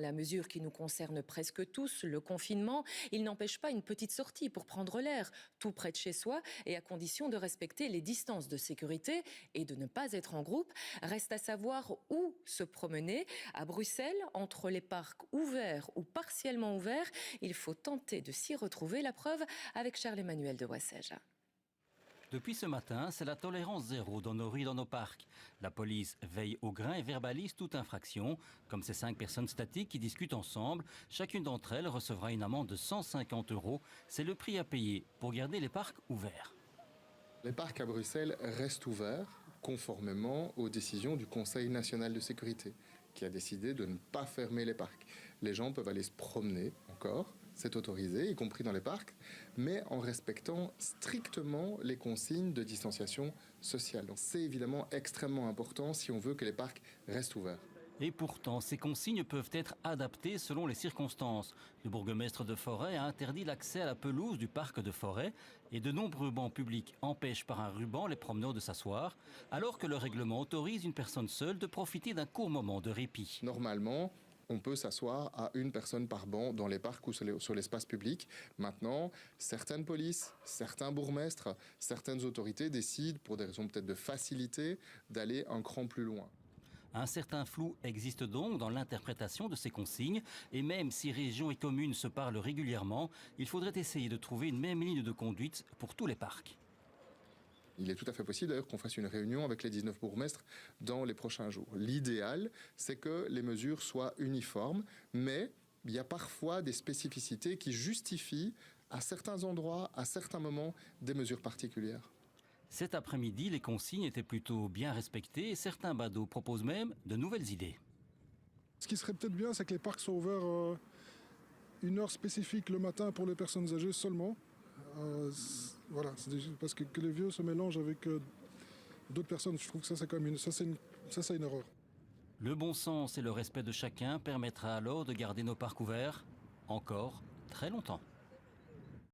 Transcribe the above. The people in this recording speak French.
La mesure qui nous concerne presque tous, le confinement, il n'empêche pas une petite sortie pour prendre l'air, tout près de chez soi et à condition de respecter les distances de sécurité et de ne pas être en groupe. Reste à savoir où se promener. À Bruxelles, entre les parcs ouverts ou partiellement ouverts, il faut tenter de s'y retrouver. La preuve avec Charles-Emmanuel de Wassège. Depuis ce matin, c'est la tolérance zéro dans nos rues et dans nos parcs. La police veille au grain et verbalise toute infraction. Comme ces 5 personnes statiques qui discutent ensemble, chacune d'entre elles recevra une amende de 150 €. C'est le prix à payer pour garder les parcs ouverts. Les parcs à Bruxelles restent ouverts conformément aux décisions du Conseil national de sécurité qui a décidé de ne pas fermer les parcs. Les gens peuvent aller se promener encore, c'est autorisé, y compris dans les parcs, mais en respectant strictement les consignes de distanciation sociale. Donc c'est évidemment extrêmement important si on veut que les parcs restent ouverts. Et pourtant, ces consignes peuvent être adaptées selon les circonstances. Le bourgmestre de Forêt a interdit l'accès à la pelouse du parc de Forêt et de nombreux bancs publics empêchent par un ruban les promeneurs de s'asseoir, alors que le règlement autorise une personne seule de profiter d'un court moment de répit. Normalement, on peut s'asseoir à une personne par banc dans les parcs ou sur l'espace public. Maintenant, certaines polices, certains bourgmestres, certaines autorités décident, pour des raisons peut-être de facilité, d'aller un cran plus loin. Un certain flou existe donc dans l'interprétation de ces consignes et même si régions et communes se parlent régulièrement, il faudrait essayer de trouver une même ligne de conduite pour tous les parcs. Il est tout à fait possible d'ailleurs qu'on fasse une réunion avec les 19 bourgmestres dans les prochains jours. L'idéal, c'est que les mesures soient uniformes, mais il y a parfois des spécificités qui justifient à certains endroits, à certains moments, des mesures particulières. Cet après-midi, les consignes étaient plutôt bien respectées et certains badauds proposent même de nouvelles idées. Ce qui serait peut-être bien, c'est que les parcs soient ouverts une heure spécifique le matin pour les personnes âgées seulement. Voilà, parce que les vieux se mélangent avec d'autres personnes. Je trouve que ça, c'est quand même une erreur. Le bon sens et le respect de chacun permettra alors de garder nos parcs ouverts encore très longtemps.